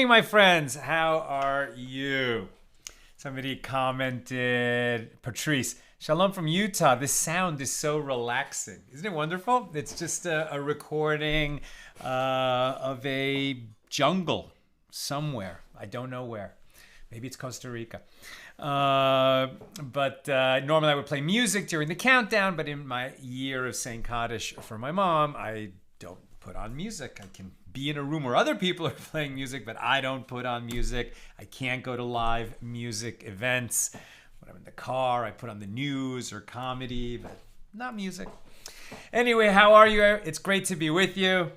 evening, my friends. How are you? Somebody commented, Patrice, Shalom from Utah. This sound is so relaxing. Isn't it wonderful? It's just a recording of a jungle somewhere. I don't know where. Maybe it's Costa Rica. But normally I would play music during the countdown, but in my year of saying Kaddish for my mom, I don't put on music. I can be in a room where other people are playing music, but I don't put on music. I can't go to live music events. When I'm in the car, I put on the news or comedy, but not music. Anyway, how are you? It's great to be with you.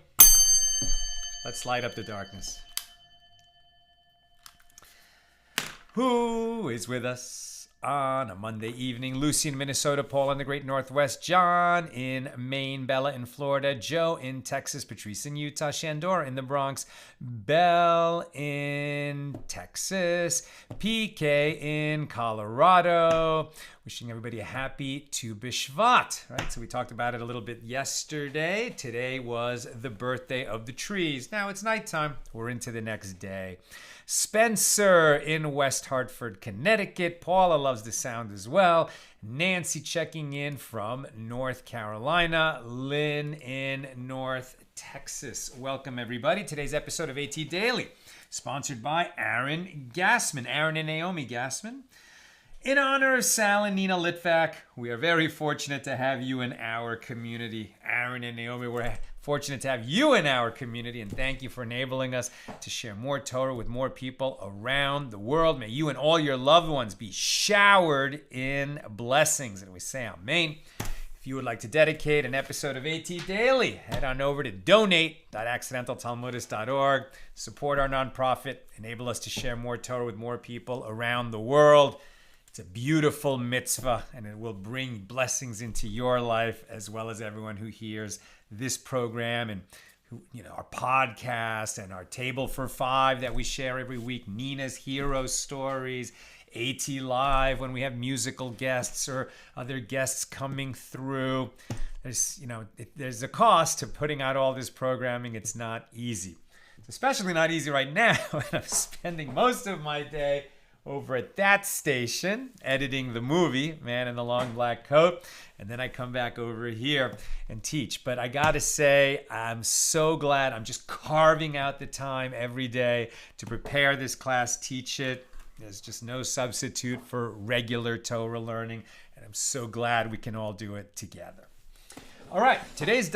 Let's light up the darkness. Who is with us on a Monday evening? Lucy in Minnesota, Paul in the Great Northwest, John in Maine, Bella in Florida, Joe in Texas, Patrice in Utah, Shandora in the Bronx, Belle in Texas, PK in Colorado. Wishing everybody a happy Tu B'Shvat, right? So we talked about it a little bit yesterday. Today was the birthday of the trees. Now it's nighttime. We're into the next day. Spencer in West Hartford, Connecticut. Paula loves the sound as well. Nancy checking in from North Carolina. Lynn in North Texas. Welcome, everybody. Today's episode of AT Daily, sponsored by Aaron Gassman. Aaron and Naomi Gassman. In honor of Sal and Nina Litvak, we are very fortunate to have you in our community. Aaron and Naomi, we're fortunate to have you in our community, and thank you for enabling us to share more Torah with more people around the world. May you and all your loved ones be showered in blessings. And we say amen. If you would like to dedicate an episode of AT Daily, head on over to donate.accidentaltalmudist.org. Support our nonprofit. Enable us to share more Torah with more people around the world. It's a beautiful mitzvah, and it will bring blessings into your life as well as everyone who hears this program and who, our podcast and our Table for Five that we share every week, Nina's Hero Stories, AT Live when we have musical guests or other guests coming through. There's a cost to putting out all this programming. It's not easy. It's especially not easy right now when I'm spending most of my day over at that station, editing the movie, Man in the Long Black Coat. And then I come back over here and teach. But I gotta say, I'm so glad I'm just carving out the time every day to prepare this class, teach it. There's just no substitute for regular Torah learning. And I'm so glad we can all do it together. All right, today's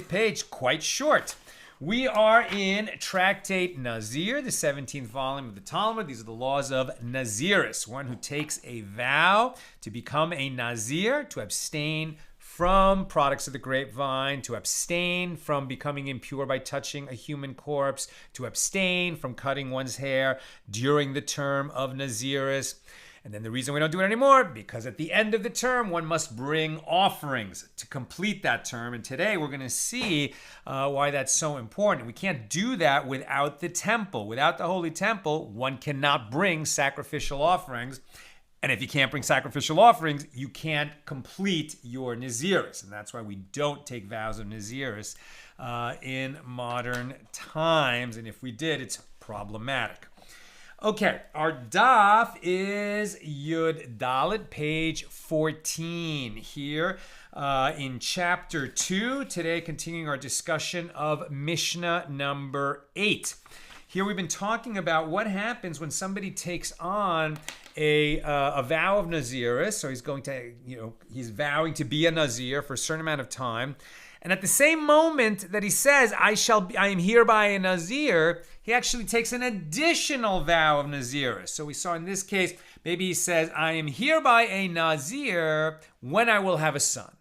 page, quite short. We are in Tractate Nazir, the 17th volume of the Talmud. These are the laws of nazirus, one who takes a vow to become a Nazir, to abstain from products of the grapevine, to abstain from becoming impure by touching a human corpse, to abstain from cutting one's hair during the term of nazirus. And then the reason we don't do it anymore, because at the end of the term, one must bring offerings to complete that term. And today we're going to see why that's so important. We can't do that without the temple. Without the holy temple, one cannot bring sacrificial offerings. And if you can't bring sacrificial offerings, you can't complete your nazirus. And that's why we don't take vows of nazirus in modern times. And if we did, it's problematic. Okay, our daf is Yud Dalet, page 14 here in chapter 2. Today, continuing our discussion of Mishna number 8. Here we've been talking about what happens when somebody takes on a vow of nazirus. So he's going to, he's vowing to be a nazir for a certain amount of time. And at the same moment that he says, I am hereby a nazir, he actually takes an additional vow of nazirus. So we saw in this case, maybe he says, I am hereby a nazir when I will have a son.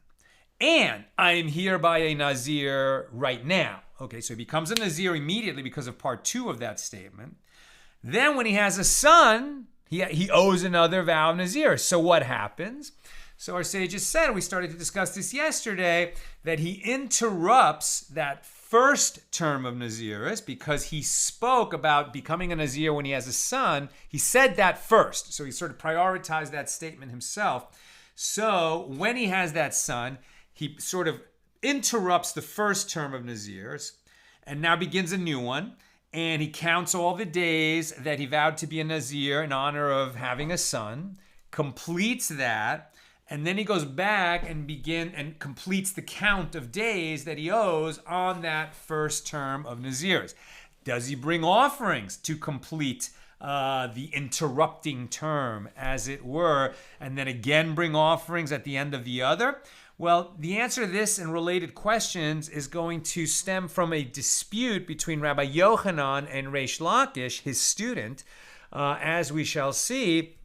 And I am hereby a nazir right now. Okay, so he becomes a nazir immediately because of part 2 of that statement. Then when he has a son, he owes another vow of nazirus. So what happens? So our sages said, we started to discuss this yesterday, that he interrupts that first term of nazirus because he spoke about becoming a nazir when he has a son. He said that first. So he sort of prioritized that statement himself. So when he has that son, he sort of interrupts the first term of nazirus and now begins a new one. and he counts all the days that he vowed to be a Nazir in honor of having a son, completes that, and then he goes back and completes the count of days that he owes on that first term of Nazirus. Does he bring offerings to complete the interrupting term, as it were, and then again bring offerings at the end of the other? Well, the answer to this and related questions is going to stem from a dispute between Rabbi Yochanan and Reish Lakish, his student, as we shall see,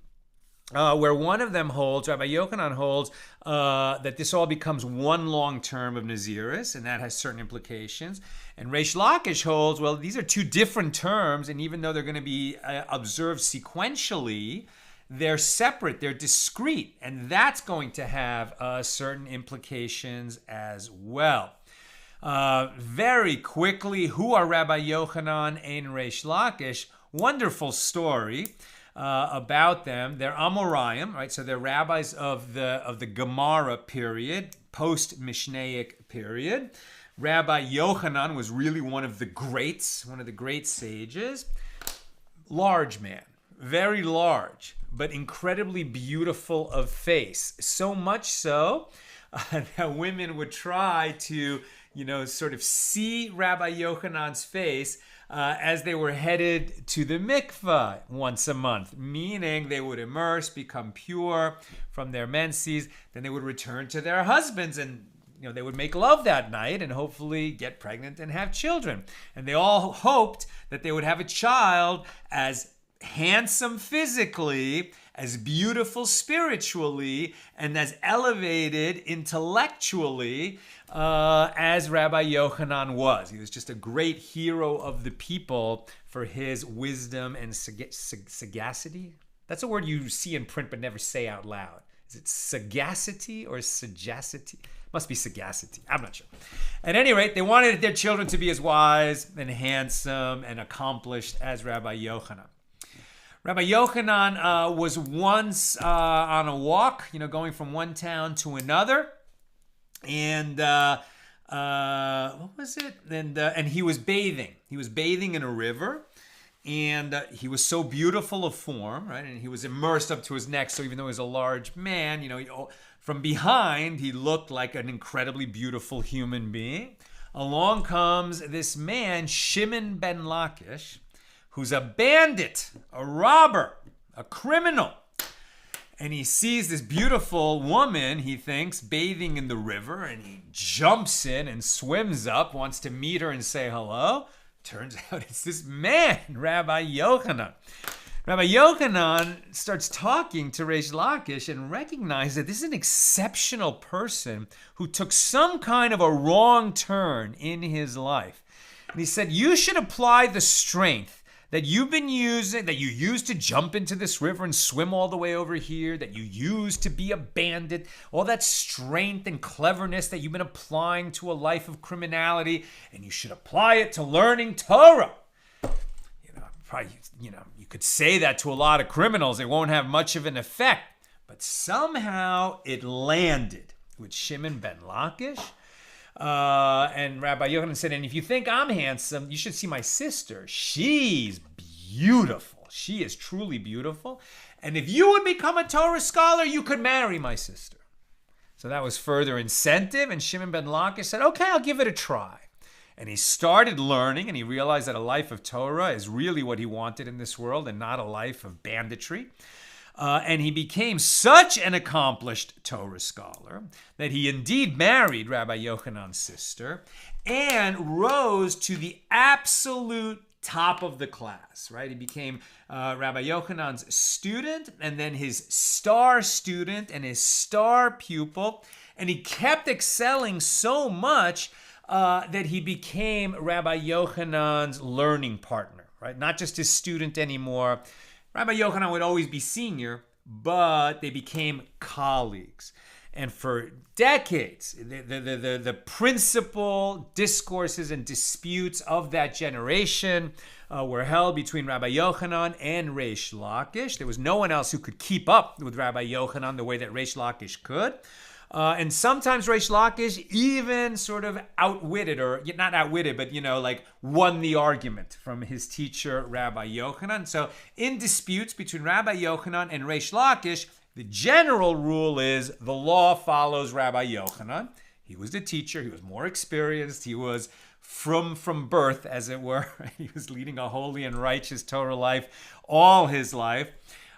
where one of them holds, Rabbi Yochanan holds, that this all becomes one long term of Nazirus, and that has certain implications. And Reish Lakish holds, well, these are two different terms, and even though they're going to be observed sequentially, they're separate, they're discrete, and that's going to have certain implications as well. Very quickly, who are Rabbi Yochanan and Reish Lakish? Wonderful story about them. They're Amoraim, right? So they're rabbis of the Gemara period, post-Mishnaic period. Rabbi Yochanan was really one of the great sages. Large man, very large, but incredibly beautiful of face. So much so that women would try to, sort of see Rabbi Yochanan's face as they were headed to the mikveh once a month, meaning they would immerse, become pure from their menses, then they would return to their husbands, and they would make love that night and hopefully get pregnant and have children. And they all hoped that they would have a child as handsome physically, as beautiful spiritually, and as elevated intellectually as Rabbi Yochanan was. He was just a great hero of the people for his wisdom and sagacity. That's a word you see in print but never say out loud. Is it sagacity or sagacity? Must be sagacity. I'm not sure. At any rate, they wanted their children to be as wise and handsome and accomplished as Rabbi Yochanan. Rabbi Yochanan was once on a walk, going from one town to another, and what was it? And he was bathing. He was bathing in a river, and he was so beautiful of form, right? And he was immersed up to his neck. So even though he was a large man, from behind he looked like an incredibly beautiful human being. Along comes this man, Shimon ben Lakish, who's a bandit, a robber, a criminal. And he sees this beautiful woman, he thinks, bathing in the river, and he jumps in and swims up, wants to meet her and say hello. Turns out it's this man, Rabbi Yochanan. Rabbi Yochanan starts talking to Reish Lakish and recognizes that this is an exceptional person who took some kind of a wrong turn in his life. And he said, you should apply the strength that you've been using, that you used to jump into this river and swim all the way over here, that you used to be a bandit, all that strength and cleverness that you've been applying to a life of criminality, and you should apply it to learning Torah. You could say that to a lot of criminals. It won't have much of an effect. But somehow it landed with Shimon ben Lakish. And Rabbi Yochanan said, and if you think I'm handsome, you should see my sister. She's beautiful. She is truly beautiful. And if you would become a Torah scholar, you could marry my sister. So that was further incentive. And Shimon ben Lakish said, okay, I'll give it a try. And he started learning, and he realized that a life of Torah is really what he wanted in this world and not a life of banditry. And he became such an accomplished Torah scholar that he indeed married Rabbi Yochanan's sister and rose to the absolute top of the class, right? He became Rabbi Yochanan's student, and then his star student and his star pupil. And he kept excelling so much that he became Rabbi Yochanan's learning partner, right? Not just his student anymore. Rabbi Yochanan would always be senior, but they became colleagues. And for decades, the principal discourses and disputes of that generation were held between Rabbi Yochanan and Reish Lakish. There was no one else who could keep up with Rabbi Yochanan the way that Reish Lakish could. And sometimes Reish Lakish even sort of outwitted, or not outwitted, but, like won the argument from his teacher, Rabbi Yochanan. So in disputes between Rabbi Yochanan and Reish Lakish, the general rule is the law follows Rabbi Yochanan. He was the teacher. He was more experienced. He was from birth, as it were. He was leading a holy and righteous Torah life all his life.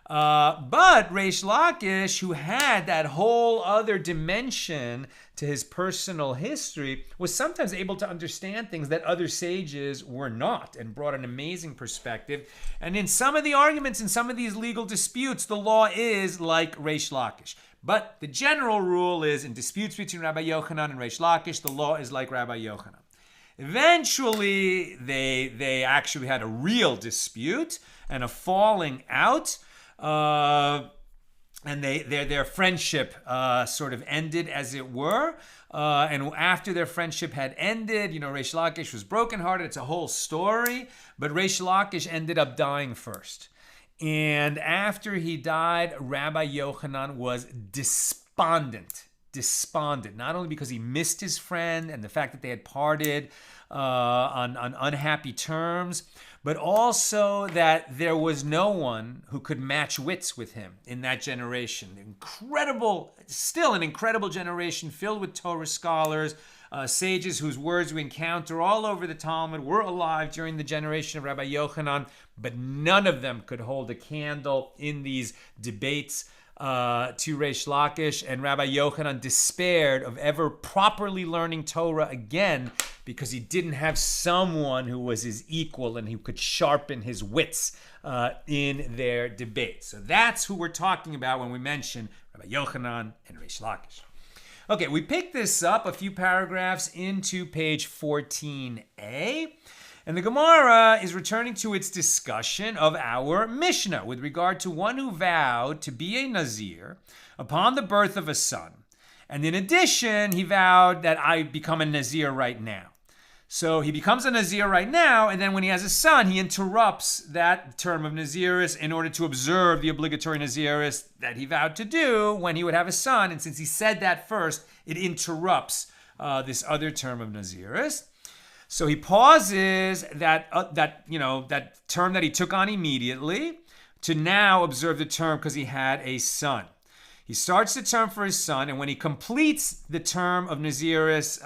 But Reish Lakish, who had that whole other dimension to his personal history, was sometimes able to understand things that other sages were not, and brought an amazing perspective. And in some of the arguments, in some of these legal disputes, the law is like Reish Lakish. But the general rule is, in disputes between Rabbi Yochanan and Reish Lakish, the law is like Rabbi Yochanan. Eventually, they actually had a real dispute and a falling out. And their friendship sort of ended, as it were. And after their friendship had ended, Reish Lakish was brokenhearted. It's a whole story. But Reish Lakish ended up dying first. And after he died, Rabbi Yochanan was despondent. Not only because he missed his friend and the fact that they had parted on unhappy terms, but also that there was no one who could match wits with him in that generation. Still an incredible generation filled with Torah scholars, sages whose words we encounter all over the Talmud were alive during the generation of Rabbi Yochanan, but none of them could hold a candle in these debates to Reish Lakish, and Rabbi Yochanan despaired of ever properly learning Torah again because he didn't have someone who was his equal and who could sharpen his wits in their debate. So that's who we're talking about when we mention Rabbi Yochanan and Reish Lakish. Okay, we picked this up a few paragraphs into page 14a. And the Gemara is returning to its discussion of our Mishna with regard to one who vowed to be a Nazir upon the birth of a son. And in addition, he vowed that I become a Nazir right now. So he becomes a Nazir right now, and then when he has a son, he interrupts that term of nazirus in order to observe the obligatory nazirus that he vowed to do when he would have a son. And since he said that first, it interrupts this other term of nazirus. So he pauses that term that he took on immediately to now observe the term because he had a son. He starts the term for his son, and when he completes the term of nazirus,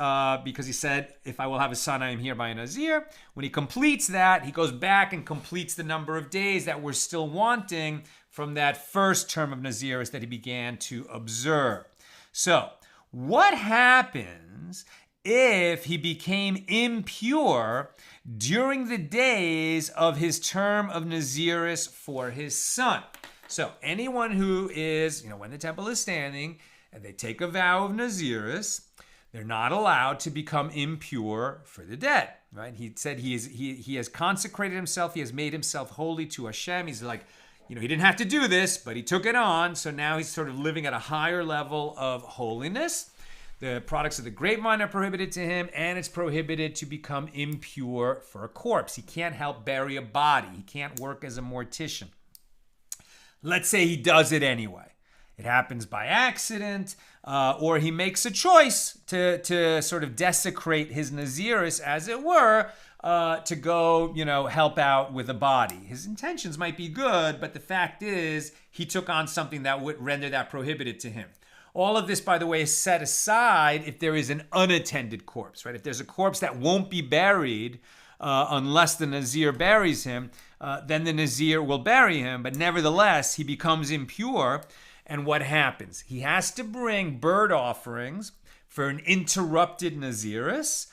because he said, if I will have a son, I am hereby a nazir. When he completes that, he goes back and completes the number of days that were still wanting from that first term of nazirus that he began to observe. So what happens if he became impure during the days of his term of nazirus for his son? So anyone who is, when the temple is standing and they take a vow of nazirus, they're not allowed to become impure for the dead, right? He said he has consecrated himself. He has made himself holy to Hashem. He's like, he didn't have to do this, but he took it on. So now he's sort of living at a higher level of holiness. The products of the grapevine are prohibited to him, and it's prohibited to become impure for a corpse. He can't help bury a body. He can't work as a mortician. Let's say he does it anyway. It happens by accident, or he makes a choice to sort of desecrate his nazirus, as it were, to go, help out with a body. His intentions might be good, but the fact is he took on something that would render that prohibited to him. All of this, by the way, is set aside if there is an unattended corpse, right? If there's a corpse that won't be buried unless the Nazir buries him, then the Nazir will bury him. But nevertheless, he becomes impure. And what happens? He has to bring bird offerings for an interrupted nazirus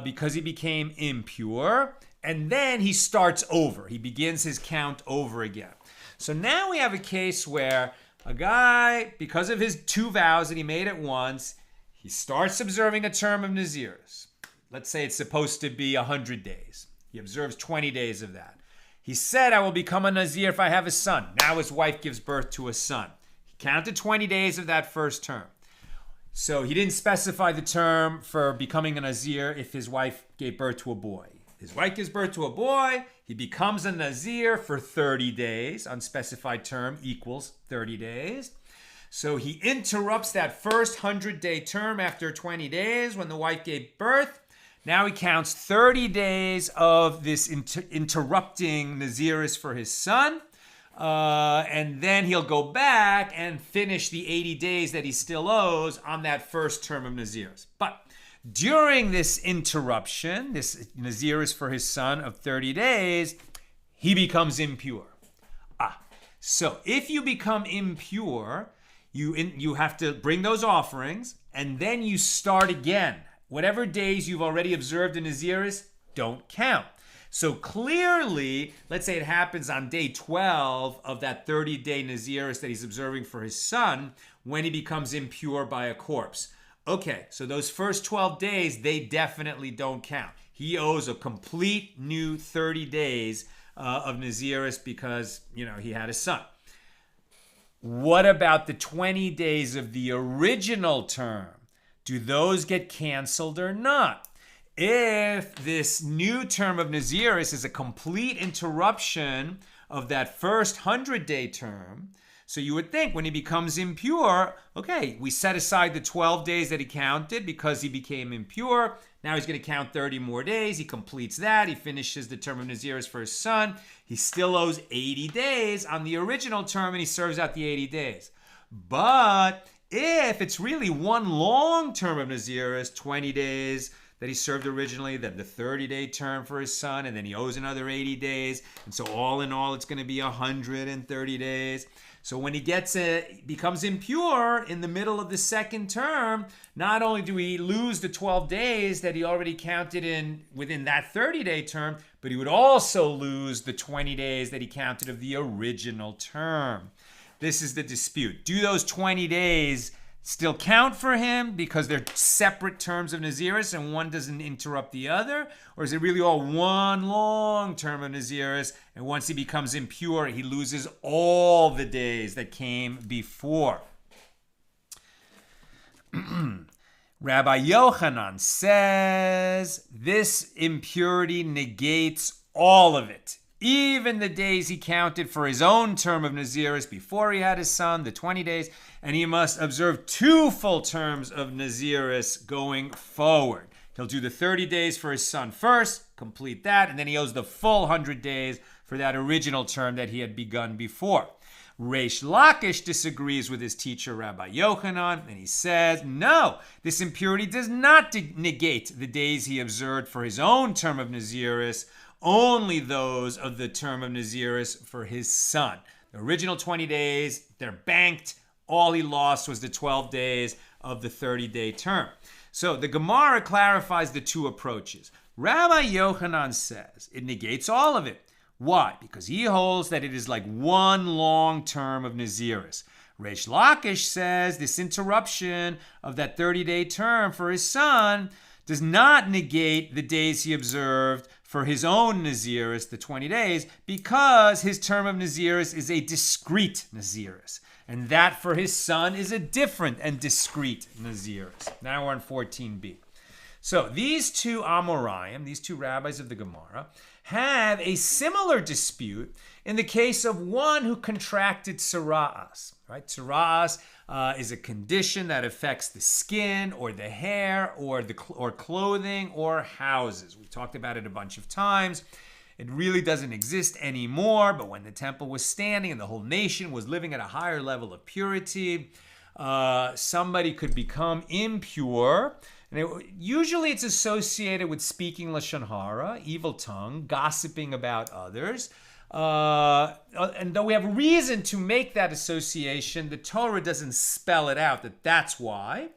because he became impure. And then he starts over. He begins his count over again. So now we have a case where a guy, because of his two vows that he made at once, he starts observing a term of nazirus. Let's say it's supposed to be 100 days. He observes 20 days of that. He said, I will become a Nazir if I have a son. Now his wife gives birth to a son. He counted 20 days of that first term. So he didn't specify the term for becoming a Nazir if his wife gave birth to a boy. His wife gives birth to a boy. He becomes a Nazir for 30 days. Unspecified term equals 30 days. So he interrupts that first 100-day term after 20 days when the wife gave birth. Now he counts 30 days of this interrupting nazirus for his son. And then he'll go back and finish the 80 days that he still owes on that first term of nazirus. But during this interruption, this nazirus for his son of 30 days, he becomes impure. So if you become impure, you have to bring those offerings, and then you start again. Whatever days you've already observed in nazirus don't count. So clearly, let's say it happens on day 12 of that 30-day nazirus that he's observing for his son when he becomes impure by a corpse. Okay, so those first 12 days, they definitely don't count. He owes a complete new 30 days of nazirus because, he had a son. What about the 20 days of the original term? Do those get canceled or not? If this new term of nazirus is a complete interruption of that first 100-day term, so you would think when he becomes impure, okay, we set aside the 12 days that he counted because he became impure. Now he's going to count 30 more days. He completes that. He finishes the term of nazirus for his son. He still owes 80 days on the original term, and he serves out the 80 days. But if it's really one long term of nazirus, 20 days that he served originally, then the 30-day term for his son, and then he owes another 80 days. And so all in all, it's going to be 130 days. So when he becomes impure in the middle of the second term, not only do we lose the 12 days that he already counted in within that 30-day term, but he would also lose the 20 days that he counted of the original term. This is the dispute. Do those 20 days still count for him because they're separate terms of nazirus and one doesn't interrupt the other? Or is it really all one long term of nazirus, and once he becomes impure, he loses all the days that came before? Rabbi Yochanan says this impurity negates all of it. Even the days he counted for his own term of nazirus before he had his son, the 20 days, and he must observe 2 full terms of nazirus going forward. He'll do the 30 days for his son first, complete that, and then he owes the full 100 days for that original term that he had begun before. Reish Lakish disagrees with his teacher, Rabbi Yochanan, and he says, no, this impurity does not negate the days he observed for his own term of nazirus, only those of the term of nazirus for his son. The original 20 days, they're banked. All he lost was the 12 days of the 30-day term. So the Gemara clarifies the 2 approaches. Rabbi Yochanan says it negates all of it. Why? Because he holds that it is like one long term of nazirus. Reish Lakish says this interruption of that 30-day term for his son does not negate the days he observed for his own nazirus, the 20 days, because his term of nazirus is a discrete nazirus. And that for his son is a different and discrete nazirus. Now we're on 14b. So these 2 Amoraim, these 2 rabbis of the Gemara, have a similar dispute in the case of one who contracted tzaraas. Right? Tzaraas is a condition that affects the skin or the hair or clothing or houses. We've talked about it a bunch of times. It really doesn't exist anymore, but when the temple was standing and the whole nation was living at a higher level of purity, somebody could become impure. And usually it's associated with speaking lashon hara, evil tongue, gossiping about others. And though we have reason to make that association, the Torah doesn't spell it out that that's why.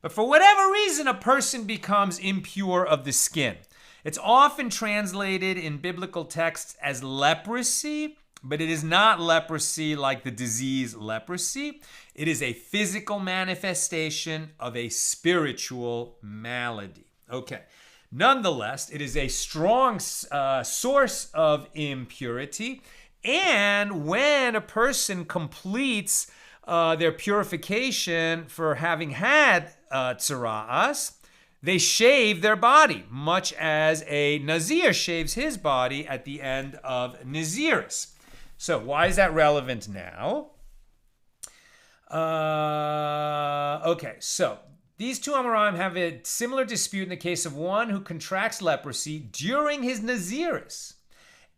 But for whatever reason, a person becomes impure of the skin. It's often translated in biblical texts as leprosy, but it is not leprosy like the disease leprosy. It is a physical manifestation of a spiritual malady. Okay. Nonetheless, it is a strong source of impurity. And when a person completes their purification for having had tzaraas, they shave their body, much as a Nazir shaves his body at the end of nazirus. So why is that relevant now? Okay, so these two Amoraim have a similar dispute in the case of one who contracts leprosy during his nazirus,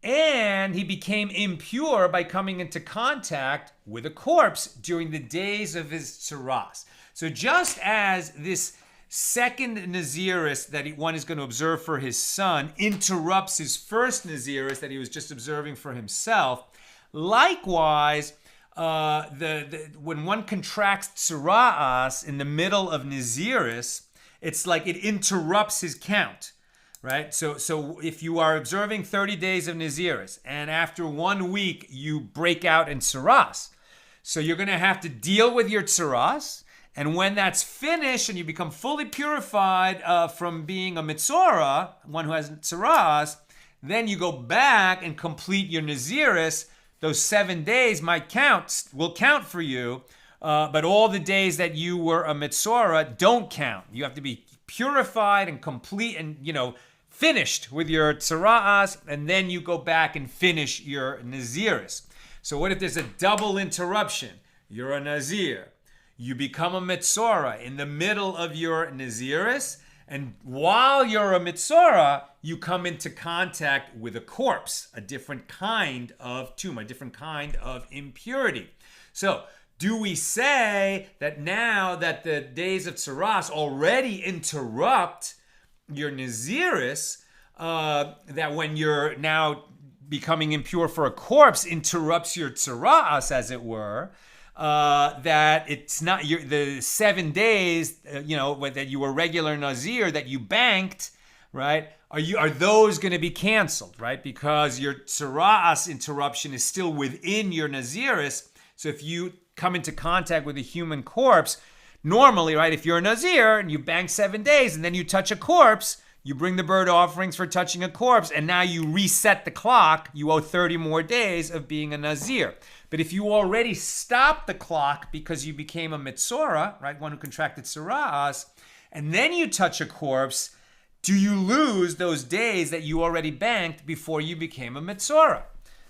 and he became impure by coming into contact with a corpse during the days of his tzaraas. So just as this second nazirus that one is going to observe for his son interrupts his first nazirus that he was just observing for himself, likewise, when one contracts tzaraas in the middle of nazirus, it's like it interrupts his count. Right? So if you are observing 30 days of nazirus and after 1 week you break out in tzaraas, so you're going to have to deal with your tzaraas, and when that's finished and you become fully purified from being a metzora, one who has tzaraas, then you go back and complete your nazirus. Those 7 days will count for you, but all the days that you were a metzora don't count. You have to be purified and complete and, finished with your tzaraas, and then you go back and finish your nazirus. So what if there's a double interruption? You're a nazir. You become a metzora in the middle of your nazirus, and while you're a metzora, you come into contact with a corpse, a different kind of tumor, a different kind of impurity. So do we say that now that the days of tzaraas already interrupt your nazirus, that when you're now becoming impure for a corpse interrupts your tzaraas, as it were, that it's not the 7 days, that you were regular nazir that you banked, right? Are those going to be canceled, right? Because your tzaraas interruption is still within your nazirus. So if you come into contact with a human corpse, normally, right, if you're a nazir and you bank 7 days and then you touch a corpse, you bring the bird offerings for touching a corpse, and now you reset the clock. You owe 30 more days of being a nazir. But if you already stopped the clock because you became a metzora, right, one who contracted tzaraas, and then you touch a corpse, do you lose those days that you already banked before you became a metzora?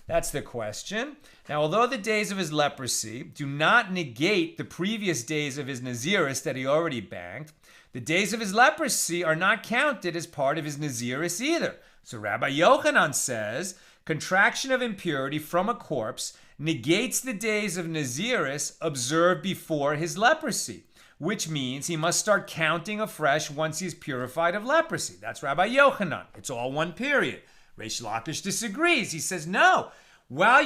That's the question. Now, although the days of his leprosy do not negate the previous days of his nazirus that he already banked, the days of his leprosy are not counted as part of his nazirus either. So Rabbi Yochanan says, contraction of impurity from a corpse negates the days of nazirus observed before his leprosy, which means he must start counting afresh once he's purified of leprosy. That's Rabbi Yochanan. It's all one period. Reish Lakish disagrees. He says, no. Well,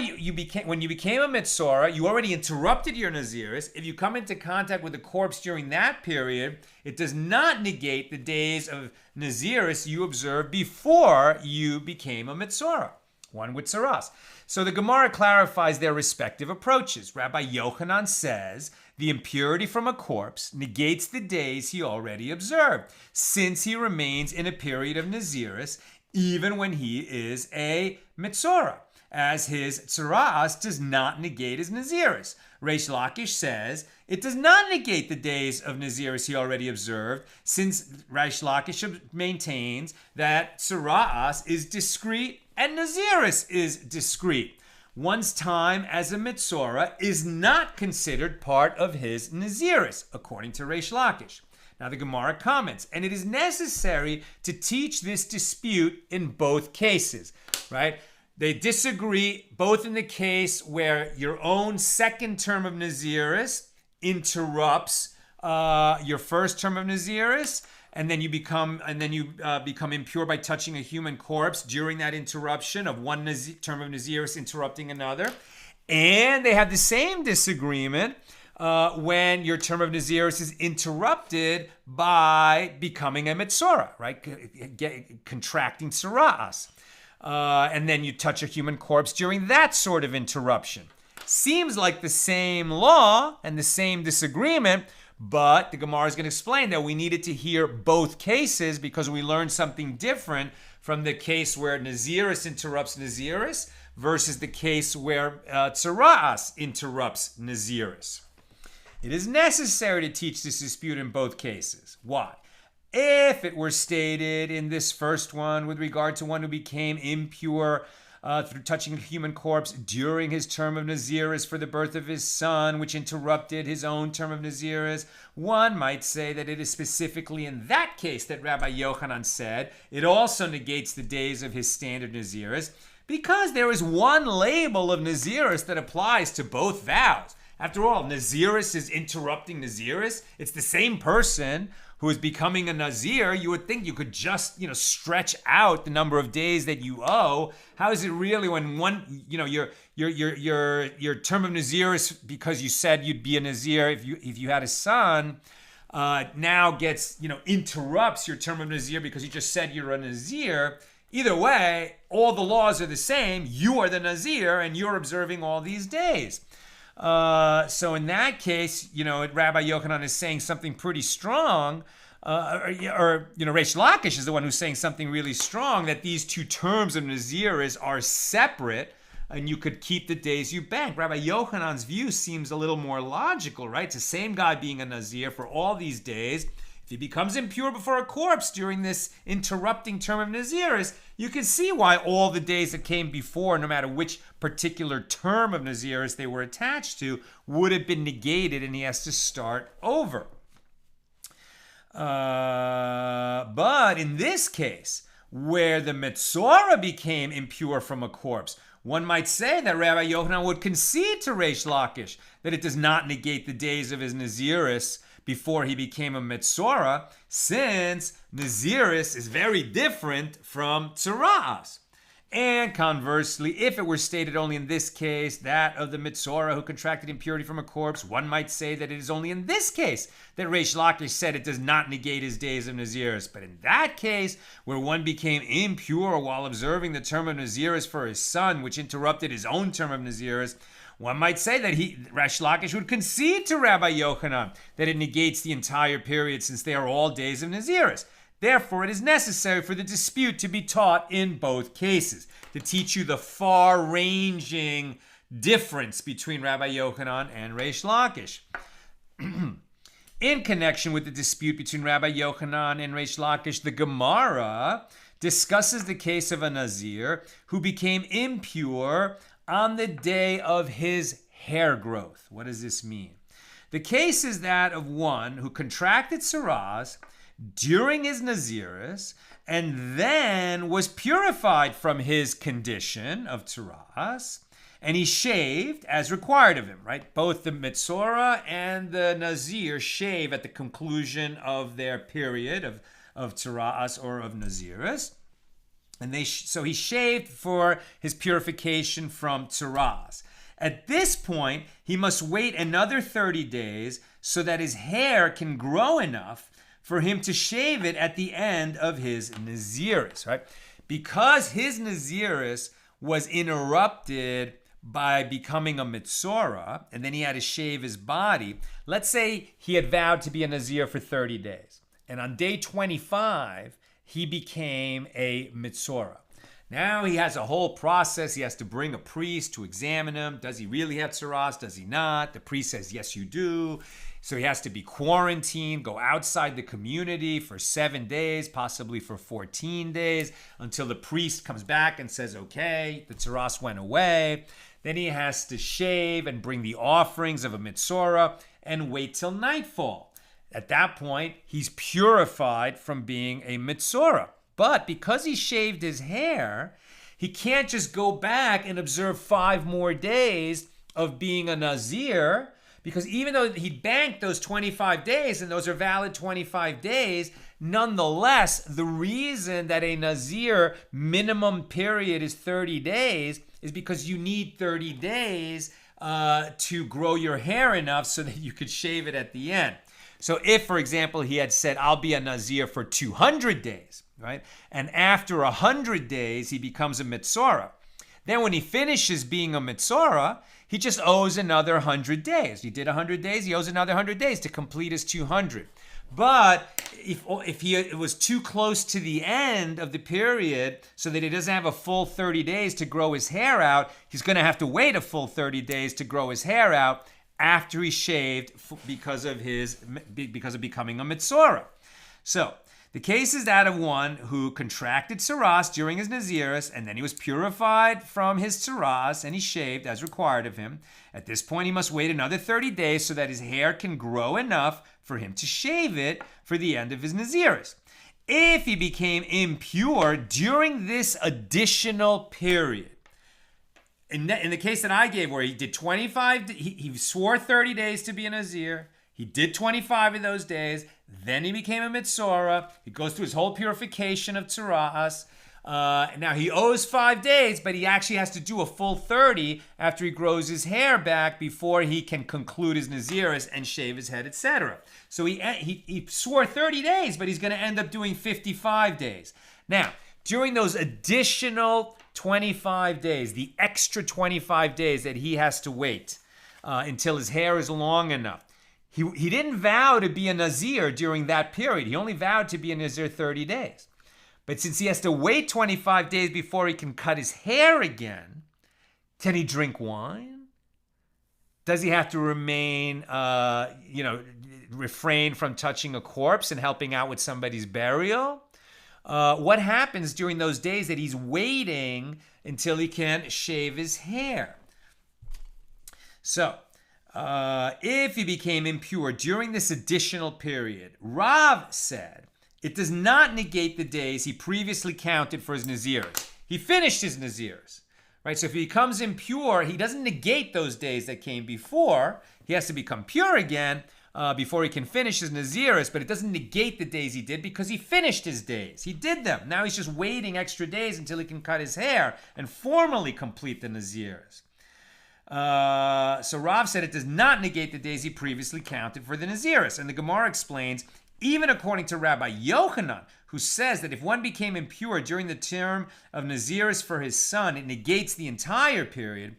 when you became a metzora, you already interrupted your nazirus. If you come into contact with a corpse during that period, it does not negate the days of nazirus you observed before you became a metzora, one with tzaraas. So the Gemara clarifies their respective approaches. Rabbi Yochanan says the impurity from a corpse negates the days he already observed, since he remains in a period of nazirus even when he is a metzora, as his tzaraas does not negate his nazirus. Reish Lakish says it does not negate the days of nazirus he already observed, since Reish Lakish maintains that tzaraas is discrete and nazirus is discrete. One's time as a metzora is not considered part of his nazirus, according to Reish Lakish. Now the Gemara comments, and it is necessary to teach this dispute in both cases, right? They disagree both in the case where your own second term of nazirus interrupts your first term of nazirus, and then you become impure by touching a human corpse during that interruption of one term of nazirus interrupting another. And they have the same disagreement when your term of nazirus is interrupted by becoming a metzora, right? Contracting tzaraas. And then you touch a human corpse during that sort of interruption. Seems like the same law and the same disagreement, but the Gemara is going to explain that we needed to hear both cases because we learned something different from the case where nazirus interrupts nazirus versus the case where tzaraas interrupts nazirus. It is necessary to teach this dispute in both cases. Why? If it were stated in this first one with regard to one who became impure through touching a human corpse during his term of nazirus for the birth of his son, which interrupted his own term of nazirus, one might say that it is specifically in that case that Rabbi Yochanan said it also negates the days of his standard nazirus, because there is one label of nazirus that applies to both vows. After all, nazirus is interrupting nazirus. It's the same person who is becoming a nazir. You would think you could just, stretch out the number of days that you owe. How is it really when one, your term of nazirus, because you said you'd be a nazir if you had a son, now gets, interrupts your term of nazir because you just said you're a nazir. Either way, all the laws are the same. You are the nazir and you're observing all these days. So in that case, Rabbi Yochanan is saying something pretty strong, Reish Lakish is the one who's saying something really strong, that these two terms of nazirus are separate and you could keep the days you bank. Rabbi Yochanan's view seems a little more logical, right? It's the same guy being a nazir for all these days. If he becomes impure before a corpse during this interrupting term of nazirus, you can see why all the days that came before, no matter which particular term of nazirus they were attached to, would have been negated and he has to start over. But in this case, where the metzora became impure from a corpse, one might say that Rabbi Yochanan would concede to Reish Lakish that it does not negate the days of his nazirus before he became a metzora, since nazirus is very different from tzaraas. And conversely, if it were stated only in this case, that of the metzora who contracted impurity from a corpse, one might say that it is only in this case that Reish Lakish said it does not negate his days of nazirus. But in that case, where one became impure while observing the term of nazirus for his son, which interrupted his own term of nazirus, one might say that Reish Lakish would concede to Rabbi Yochanan that it negates the entire period, since they are all days of nazirus. Therefore, it is necessary for the dispute to be taught in both cases, to teach you the far-ranging difference between Rabbi Yochanan and Reish Lakish. In connection with the dispute between Rabbi Yochanan and Reish Lakish, the Gemara discusses the case of a nazir who became impure on the day of his hair growth. What does this mean? The case is that of one who contracted tzaraas during his nazirus and then was purified from his condition of tzaraas, and he shaved as required of him, right? Both the metzora and the nazir shave at the conclusion of their period of tzaraas or of nazirus. And so he shaved for his purification from tzaraas. At this point, he must wait another 30 days so that his hair can grow enough for him to shave it at the end of his nazirus, right? Because his nazirus was interrupted by becoming a metzora, and then he had to shave his body. Let's say he had vowed to be a nazir for 30 days, and on day 25, he became a metzora. Now he has a whole process. He has to bring a priest to examine him. Does he really have tzaraas? Does he not? The priest says, yes, you do. So he has to be quarantined, go outside the community for 7 days, possibly for 14 days, until the priest comes back and says, okay, the tzaraas went away. Then he has to shave and bring the offerings of a metzora and wait till nightfall. At that point, he's purified from being a metzora. But because he shaved his hair, he can't just go back and observe 5 more days of being a nazir, because even though he banked those 25 days, and those are valid 25 days, nonetheless, the reason that a nazir minimum period is 30 days is because you need 30 days to grow your hair enough so that you could shave it at the end. So if, for example, he had said, I'll be a nazir for 200 days, right? And after 100 days, he becomes a metzora. Then when he finishes being a metzora, he just owes another 100 days. He did 100 days, he owes another 100 days to complete his 200. But if he was too close to the end of the period so that he doesn't have a full 30 days to grow his hair out, he's going to have to wait a full 30 days to grow his hair out after he shaved because of becoming a metzora. So The case is that of one who contracted tzaraas during his nazirus, and then he was purified from his tzaraas, and he shaved as required of him. At this point, he must wait another 30 days so that his hair can grow enough for him to shave it for the end of his nazirus. If he became impure during this additional period, in the case that I gave, where he did 25, he swore 30 days to be a nazir. He did 25 of those days. Then he became a metzora. He goes through his whole purification of tzaraas. Now he owes 5 days, but he actually has to do a full 30 after he grows his hair back before he can conclude his nazirus and shave his head, etc. So he swore 30 days, but he's going to end up doing 55 days. Now, during those additional 25 days, the extra 25 days that he has to wait until his hair is long enough, he didn't vow to be a nazir during that period. He only vowed to be a nazir 30 days. But since he has to wait 25 days before he can cut his hair again, can he drink wine? Does he have to remain, refrain from touching a corpse and helping out with somebody's burial? What happens during those days that he's waiting until he can shave his hair? So, if he became impure during this additional period, Rav said, it does not negate the days he previously counted for his nazirus. He finished his nazirus, right? So if he becomes impure, he doesn't negate those days that came before. He has to become pure again before he can finish his nazirus, but it doesn't negate the days he did because he finished his days. He did them. Now he's just waiting extra days until he can cut his hair and formally complete the nazirus. So Rav said it does not negate the days he previously counted for the nazirus. And the Gemara explains, even according to Rabbi Yochanan, who says that if one became impure during the term of nazirus for his son, it negates the entire period.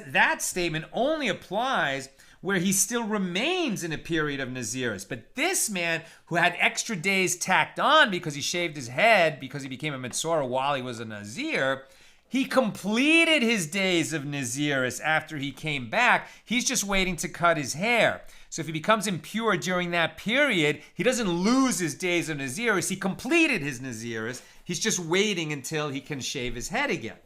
That statement only applies where he still remains in a period of nazirus. But this man, who had extra days tacked on because he shaved his head, because he became a metzora while he was a nazir, he completed his days of nazirus after he came back. He's just waiting to cut his hair. So if he becomes impure during that period, he doesn't lose his days of nazirus. He completed his nazirus. He's just waiting until he can shave his head again.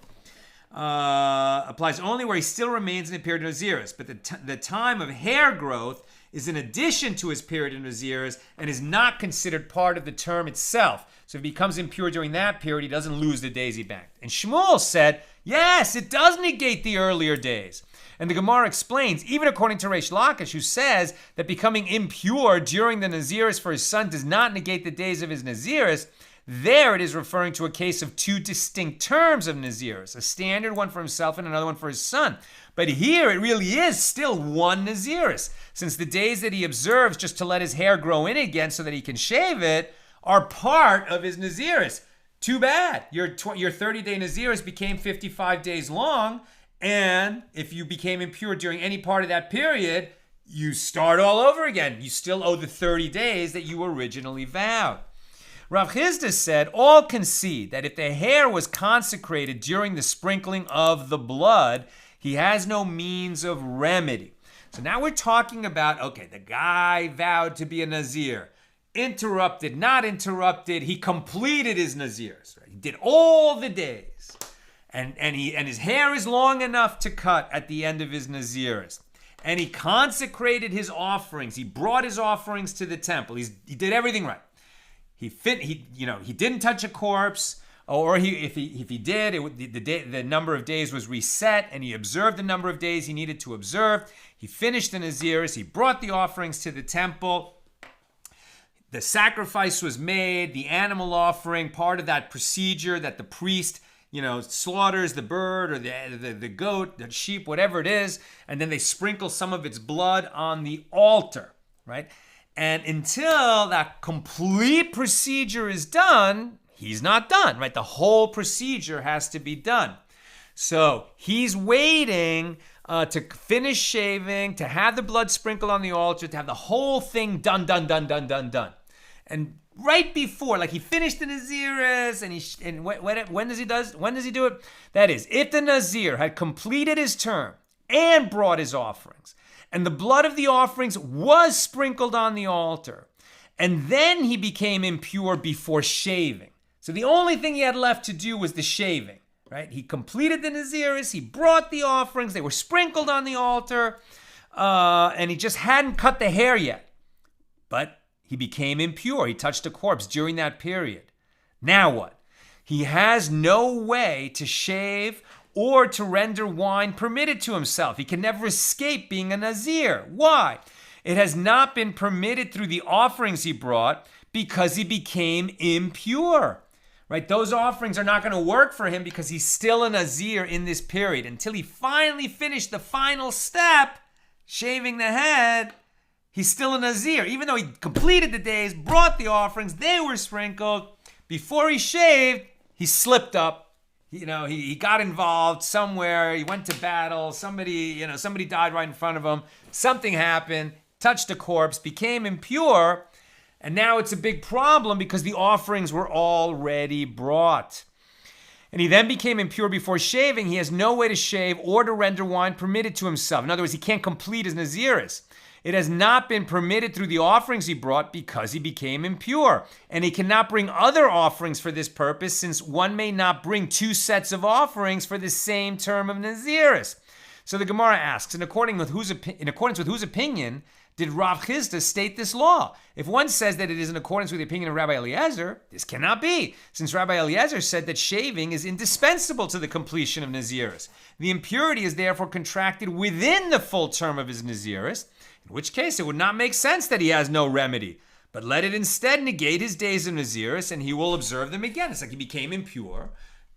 Applies only where he still remains in a period of nazirus. But the time of hair growth is in addition to his period of nazirus and is not considered part of the term itself. So if he becomes impure during that period, he doesn't lose the days he banked. And Shmuel said, yes, it does negate the earlier days. And the Gemara explains, even according to Reish Lakish, who says that becoming impure during the nazirus for his son does not negate the days of his nazirus, there it is referring to a case of two distinct terms of nazirus, a standard one for himself and another one for his son. But here it really is still one nazirus, since the days that he observes just to let his hair grow in again so that he can shave it are part of his nazirus. Too bad. Your 30-day nazirus became 55 days long, and if you became impure during any part of that period, you start all over again. You still owe the 30 days that you originally vowed. Rav Chisda said, all concede that if the hair was consecrated during the sprinkling of the blood, he has no means of remedy. So now we're talking about, okay, the guy vowed to be a nazir. Interrupted, not interrupted, he completed his nazirus. Right? He did all the days. And his hair is long enough to cut at the end of his nazirus. And he consecrated his offerings. He brought his offerings to the temple. He did everything right. He didn't touch a corpse, or if he did, the number of days was reset, and he observed the number of days he needed to observe. He finished the nazirus. He brought the offerings to the temple. The sacrifice was made. The animal offering, part of that procedure that the priest, slaughters the bird or the goat, the sheep, whatever it is, and then they sprinkle some of its blood on the altar, right? And until that complete procedure is done, he's not done, right? The whole procedure has to be done. So he's waiting to finish shaving, to have the blood sprinkled on the altar, to have the whole thing done. And right before, like he finished the nazirus, and when does he do it? That is, if the nazir had completed his term and brought his offerings, and the blood of the offerings was sprinkled on the altar, And then he became impure before shaving. So the only thing he had left to do was the shaving, right? He completed the nazirus, he brought the offerings, they were sprinkled on the altar, and he just hadn't cut the hair yet. But he became impure. He touched a corpse during that period. Now what? He has no way to shave or to render wine permitted to himself. He can never escape being a Nazir. Why? It has not been permitted through the offerings he brought because he became impure. Right? Those offerings are not going to work for him because he's still a Nazir in this period. Until he finally finished the final step, shaving the head, he's still a Nazir. Even though he completed the days, brought the offerings, they were sprinkled. Before he shaved, he slipped up. He got involved somewhere. He went to battle. Somebody died right in front of him. Something happened, touched a corpse, became impure. And now it's a big problem because the offerings were already brought. And he then became impure before shaving. He has no way to shave or to render wine permitted to himself. In other words, he can't complete his nazirus. It has not been permitted through the offerings he brought because he became impure. And he cannot bring other offerings for this purpose, since one may not bring two sets of offerings for the same term of nazirus. So the Gemara asks, in accordance with whose opinion did Rav Chisda state this law? If one says that it is in accordance with the opinion of Rabbi Eliezer, this cannot be, since Rabbi Eliezer said that shaving is indispensable to the completion of nazirus. The impurity is therefore contracted within the full term of his nazirus, in which case it would not make sense that he has no remedy, but let it instead negate his days of nazirus, and he will observe them again. It's like he became impure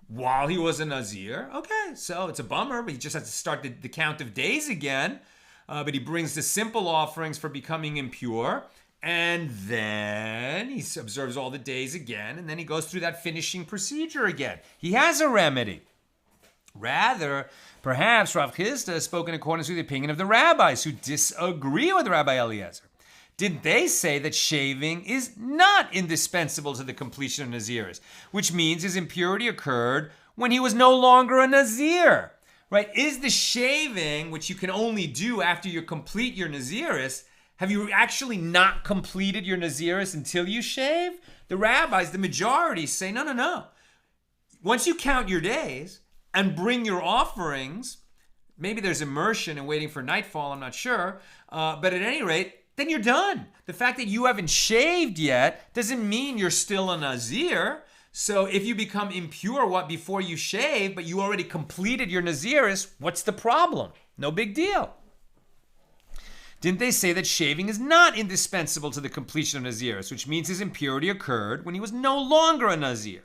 while he was a Nazir. Okay, so it's a bummer, but he just has to start the count of days again. But he brings the simple offerings for becoming impure, and then he observes all the days again, and then he goes through that finishing procedure again. He has a remedy. Rather, perhaps Rav Chisda spoke in accordance with the opinion of the rabbis who disagree with Rabbi Eliezer. Did they say that shaving is not indispensable to the completion of nazirus, which means his impurity occurred when he was no longer a Nazir? Right? Is the shaving, which you can only do after you complete your nazirus, have you actually not completed your nazirus until you shave? The rabbis, the majority, say no. Once you count your days and bring your offerings, maybe there's immersion and waiting for nightfall, I'm not sure, but at any rate, then you're done. The fact that you haven't shaved yet doesn't mean you're still a Nazir. So if you become impure before you shave, but you already completed your nazirus, what's the problem? No big deal. Didn't they say that shaving is not indispensable to the completion of nazirus, which means his impurity occurred when he was no longer a Nazir?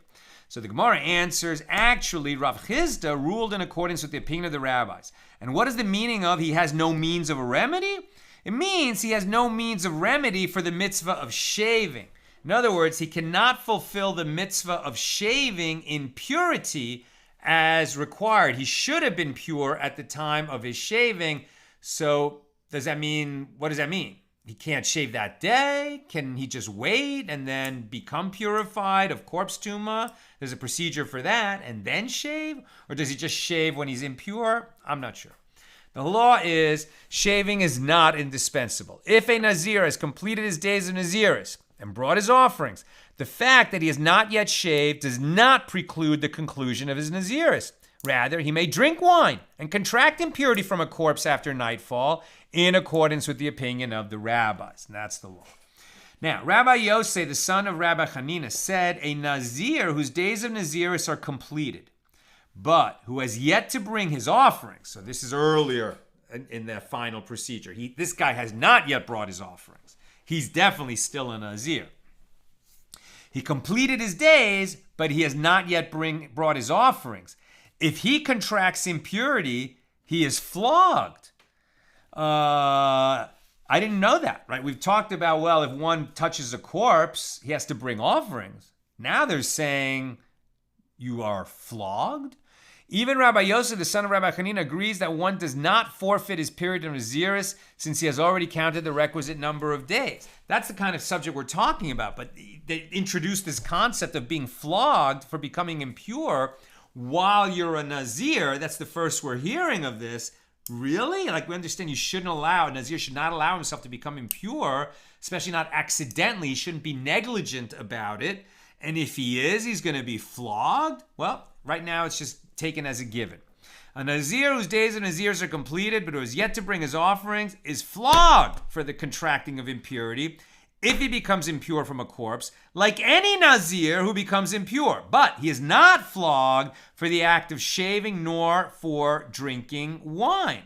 So the Gemara answers, actually, Rav Chisda ruled in accordance with the opinion of the rabbis. And what is the meaning of he has no means of a remedy? It means he has no means of remedy for the mitzvah of shaving. In other words, he cannot fulfill the mitzvah of shaving in purity as required. He should have been pure at the time of his shaving. So what does that mean? He can't shave that day? Can he just wait and then become purified of corpse tuma? There's a procedure for that and then shave? Or does he just shave when he's impure? I'm not sure. The law is shaving is not indispensable. If a Nazir has completed his days of nazirus and brought his offerings, the fact that he has not yet shaved does not preclude the conclusion of his nazirus. Rather, he may drink wine and contract impurity from a corpse after nightfall in accordance with the opinion of the rabbis. And that's the law. Now, Rabbi Yosef, the son of Rabbi Hanina, said a Nazir whose days of nazirus are completed, but who has yet to bring his offerings. So this is earlier in the final procedure. This guy has not yet brought his offerings. He's definitely still a Nazir. He completed his days, but he has not yet brought his offerings. If he contracts impurity, he is flogged. I didn't know that, right? We've talked about, well, if one touches a corpse, he has to bring offerings. Now they're saying you are flogged? Even Rabbi Yosef, the son of Rabbi Hanina, agrees that one does not forfeit his period of nazirus since he has already counted the requisite number of days. That's the kind of subject we're talking about, but they introduced this concept of being flogged for becoming impure while you're a Nazir. That's the first we're hearing of this. Really? Like, we understand you shouldn't allow, Nazir should not allow himself to become impure, especially not accidentally. He shouldn't be negligent about it. And if he is, he's going to be flogged? Well, right now it's just taken as a given. A Nazir whose days of Nazirs are completed, but who has yet to bring his offerings, is flogged for the contracting of impurity if he becomes impure from a corpse, like any Nazir who becomes impure. But he is not flogged for the act of shaving nor for drinking wine.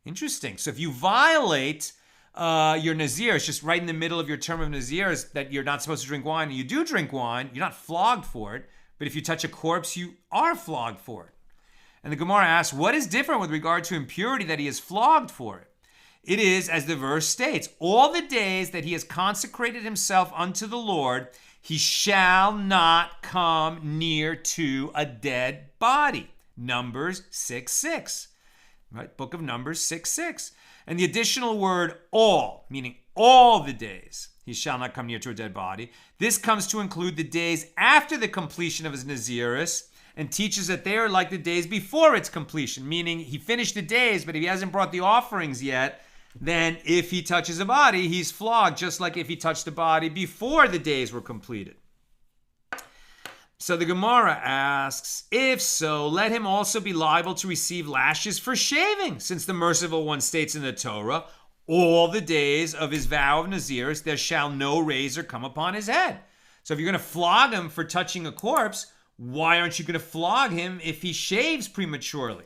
Interesting. So if you violate your Nazir, it's just right in the middle of your term of Nazir, is that you're not supposed to drink wine, and you do drink wine, you're not flogged for it. But if you touch a corpse, you are flogged for it. And the Gemara asks, what is different with regard to impurity that he is flogged for it? It is, as the verse states, all the days that he has consecrated himself unto the Lord, he shall not come near to a dead body. Numbers 6:6. Right? Book of Numbers 6:6. And the additional word all, meaning all the days, he shall not come near to a dead body. This comes to include the days after the completion of his nazirus, and teaches that they are like the days before its completion, meaning he finished the days, but if he hasn't brought the offerings yet, then if he touches a body, he's flogged, just like if he touched a body before the days were completed. So the Gemara asks, if so, let him also be liable to receive lashes for shaving, since the merciful one states in the Torah, all the days of his vow of Nazirus, there shall no razor come upon his head. So if you're going to flog him for touching a corpse, why aren't you going to flog him if he shaves prematurely?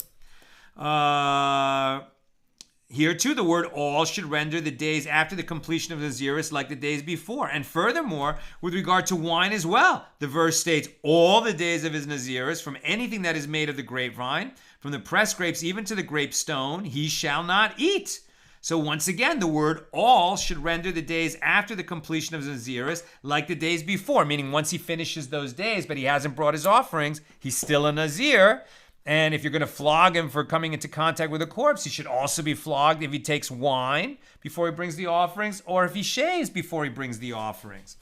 Here too, the word all should render the days after the completion of the Nazirus like the days before. And furthermore, with regard to wine as well, the verse states all the days of his Nazirus, from anything that is made of the grapevine, from the pressed grapes even to the grape stone, he shall not eat. So once again, the word all should render the days after the completion of Nazirus like the days before, meaning once he finishes those days, but he hasn't brought his offerings, he's still a Nazir. And if you're going to flog him for coming into contact with a corpse, he should also be flogged if he takes wine before he brings the offerings, or if he shaves before he brings the offerings.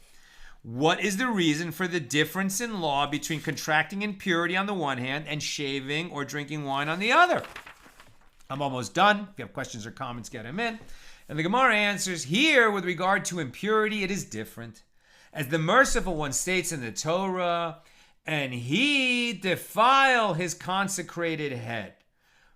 What is the reason for the difference in law between contracting impurity on the one hand and shaving or drinking wine on the other? I'm almost done. If you have questions or comments, get them in. And the Gemara answers, here with regard to impurity, it is different. As the merciful one states in the Torah, and he defile his consecrated head.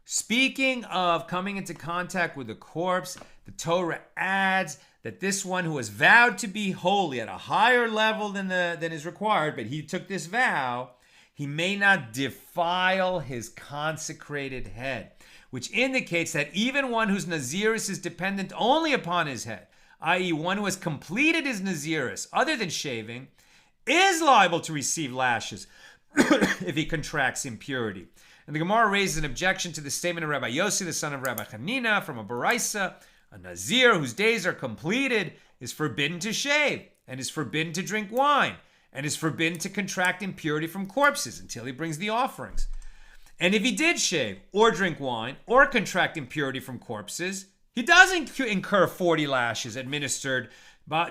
Speaking of coming into contact with the corpse, the Torah adds that this one who has vowed to be holy at a higher level than is required, but he took this vow, he may not defile his consecrated head, which indicates that even one whose Nazirus is dependent only upon his head, i.e. one who has completed his Nazirus other than shaving, is liable to receive lashes if he contracts impurity. And the Gemara raises an objection to the statement of Rabbi Yossi, the son of Rabbi Hanina, from a Baraisa. A Nazir whose days are completed is forbidden to shave, and is forbidden to drink wine, and is forbidden to contract impurity from corpses until he brings the offerings. And if he did shave, or drink wine, or contract impurity from corpses, he doesn't incur 40 lashes administered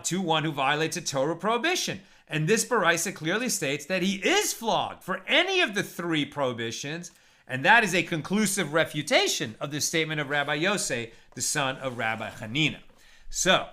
to one who violates a Torah prohibition. And this Baraisa clearly states that he is flogged for any of the three prohibitions, and that is a conclusive refutation of the statement of Rabbi Yossi, the son of Rabbi Hanina. So,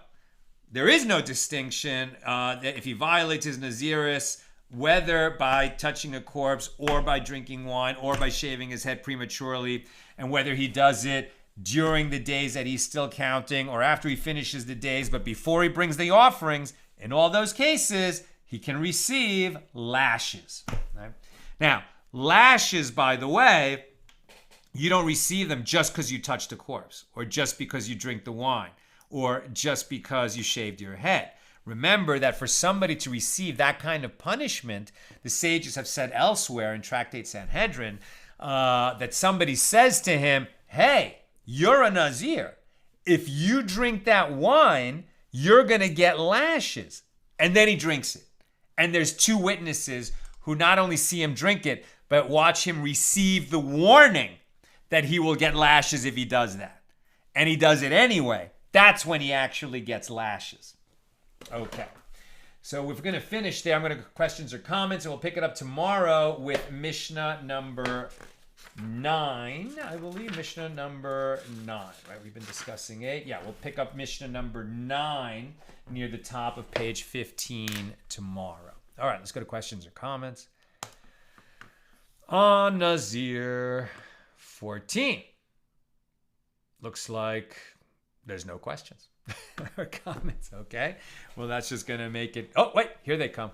there is no distinction that if he violates his Nazirus, whether by touching a corpse, or by drinking wine, or by shaving his head prematurely, and whether he does it during the days that he's still counting, or after he finishes the days, but before he brings the offerings, in all those cases, he can receive lashes. Right? Now, lashes, by the way, you don't receive them just because you touched a corpse, or just because you drink the wine, or just because you shaved your head. Remember that for somebody to receive that kind of punishment, the sages have said elsewhere in Tractate Sanhedrin, that somebody says to him, hey, you're a Nazir. If you drink that wine, you're going to get lashes. And then he drinks it. And there's two witnesses who not only see him drink it, but watch him receive the warning that he will get lashes if he does that. And he does it anyway. That's when he actually gets lashes. Okay. So we're going to finish there. I'm going to questions or comments, and we'll pick it up tomorrow with Mishna number 9, I believe, Mishnah number 9, right? We've been discussing 8. Yeah, we'll pick up Mishnah number 9 near the top of page 15 tomorrow. All right, let's go to questions or comments. On Nazir 14. Looks like there's no questions or comments, okay? Well, that's just going to make it... Oh, wait, here they come.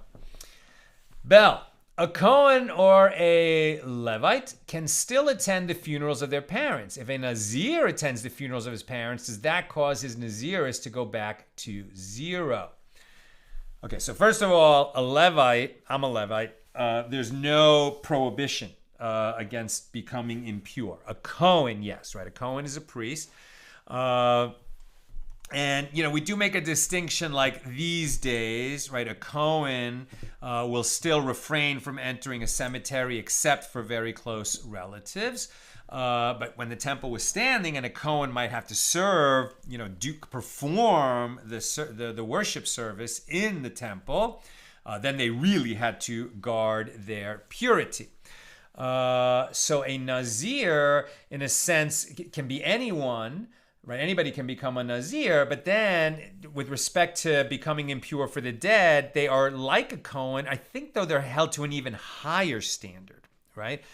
Bell. A Cohen or a Levite can still attend the funerals of their parents. If a Nazir attends the funerals of his parents, does that cause his nazirus to go back to 0? Okay, so first of all, a Levite, I'm a Levite, there's no prohibition against becoming impure. A Cohen, yes, right? A Cohen is a priest. And, we do make a distinction like these days, right? A Cohen will still refrain from entering a cemetery except for very close relatives. But when the temple was standing and a Cohen might have to serve, perform the worship service in the temple, then they really had to guard their purity. So a Nazir, in a sense, can be anyone. Right, anybody can become a Nazir, but then with respect to becoming impure for the dead, they are like a Cohen. I think, though, they're held to an even higher standard, right?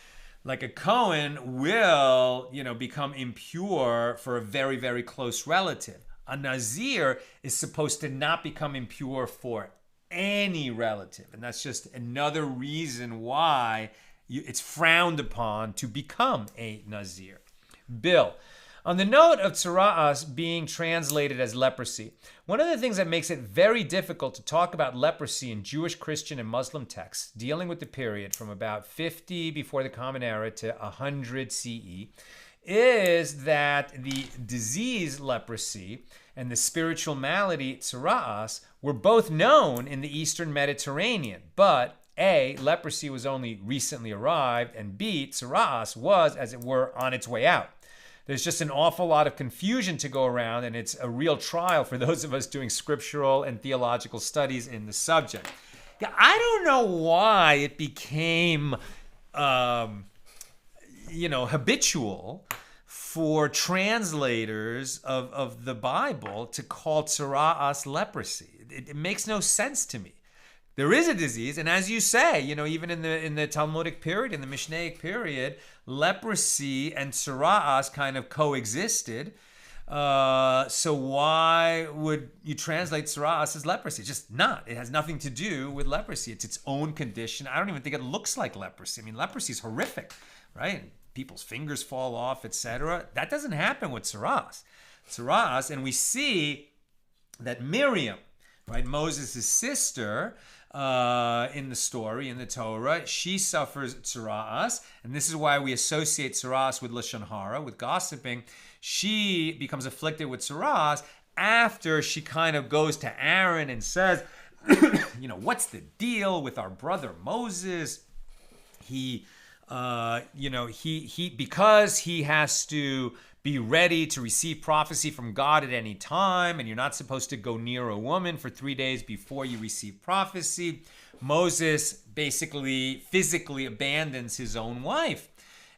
Like a Cohen will, become impure for a very, very close relative. A Nazir is supposed to not become impure for any relative. And that's just another reason why it's frowned upon to become a Nazir. Bill. On the note of tzaraas being translated as leprosy, one of the things that makes it very difficult to talk about leprosy in Jewish, Christian, and Muslim texts dealing with the period from about 50 before the Common Era to 100 CE is that the disease leprosy and the spiritual malady tzaraas were both known in the Eastern Mediterranean, but A, leprosy was only recently arrived, and B, tzaraas was, as it were, on its way out. There's just an awful lot of confusion to go around, and it's a real trial for those of us doing scriptural and theological studies in the subject. Yeah, I don't know why it became, habitual for translators of the Bible to call tzaraas leprosy. It makes no sense to me. There is a disease, and as you say, even in the Talmudic period, in the Mishnaic period, leprosy and tzaraas kind of coexisted. So why would you translate tzaraas as leprosy? It's just not. It has nothing to do with leprosy. It's its own condition. I don't even think it looks like leprosy. I mean, leprosy is horrific, right? People's fingers fall off, etc. That doesn't happen with tzaraas. Tzaraas, and we see that Miriam, right, Moses' sister, in the story, in the Torah, she suffers tzaraas, and this is why we associate tzaraas with lashon hara, with gossiping. She becomes afflicted with tzaraas after she kind of goes to Aaron and says, what's the deal with our brother Moses? He because he has to be ready to receive prophecy from God at any time, and you're not supposed to go near a woman for 3 days before you receive prophecy. Moses basically physically abandons his own wife.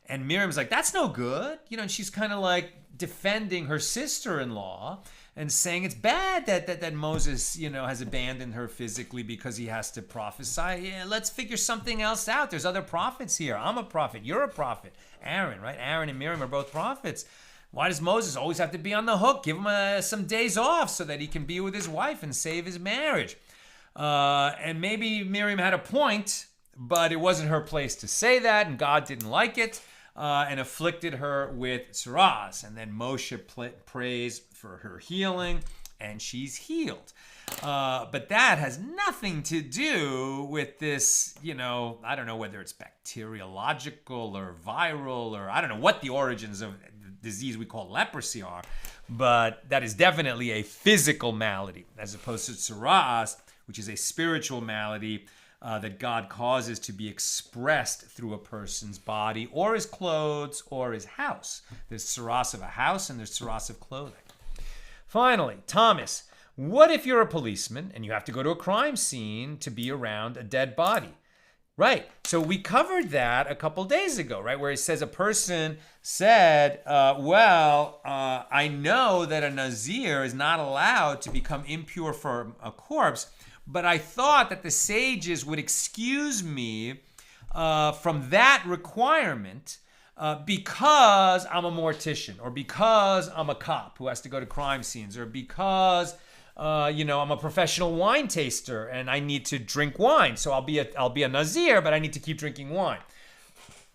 And Miriam's like, that's no good. And she's kind of like defending her sister-in-law and saying it's bad that Moses, has abandoned her physically because he has to prophesy. Yeah, let's figure something else out. There's other prophets here. I'm a prophet. You're a prophet. Aaron, right? Aaron and Miriam are both prophets. Why does Moses always have to be on the hook? Give him some days off so that he can be with his wife and save his marriage. And maybe Miriam had a point, but it wasn't her place to say that, and God didn't like it and afflicted her with tzaraas. And then Moshe prays for her healing, and she's healed. But that has nothing to do with this, I don't know whether it's bacteriological or viral, or I don't know what the origins of disease we call leprosy are, but that is definitely a physical malady as opposed to tzaraas, which is a spiritual malady that God causes to be expressed through a person's body or his clothes or his house. There's tzaraas of a house and there's tzaraas of clothing. Finally, Thomas, what if you're a policeman and you have to go to a crime scene to be around a dead body? Right. So we covered that a couple days ago, right? Where it says a person said, I know that a Nazir is not allowed to become impure from a corpse, but I thought that the sages would excuse me from that requirement because I'm a mortician, or because I'm a cop who has to go to crime scenes, or because I'm a professional wine taster and I need to drink wine. So I'll be a Nazir, but I need to keep drinking wine.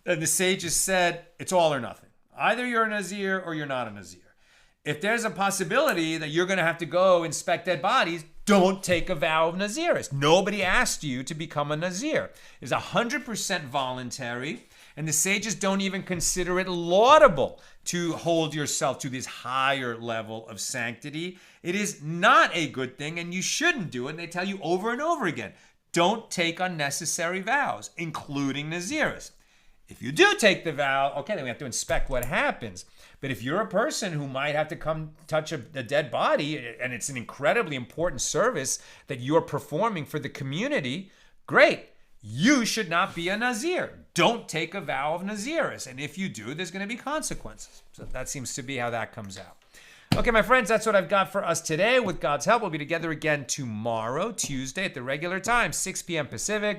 And the sages said, it's all or nothing. Either you're a Nazir or you're not a Nazir. If there's a possibility that you're going to have to go inspect dead bodies, don't take a vow of nazirus. Nobody asked you to become a Nazir. It's 100% voluntary, and the sages don't even consider it laudable to hold yourself to this higher level of sanctity. It is not a good thing, and you shouldn't do it. And they tell you over and over again, don't take unnecessary vows, including nazirus. If you do take the vow, okay, then we have to inspect what happens. But if you're a person who might have to come touch a dead body, and it's an incredibly important service that you're performing for the community, great. You should not be a Nazir. Don't take a vow of nazirus. And if you do, there's going to be consequences. So that seems to be how that comes out. Okay, my friends, that's what I've got for us today. With God's help, we'll be together again tomorrow, Tuesday, at the regular time, 6 p.m. Pacific.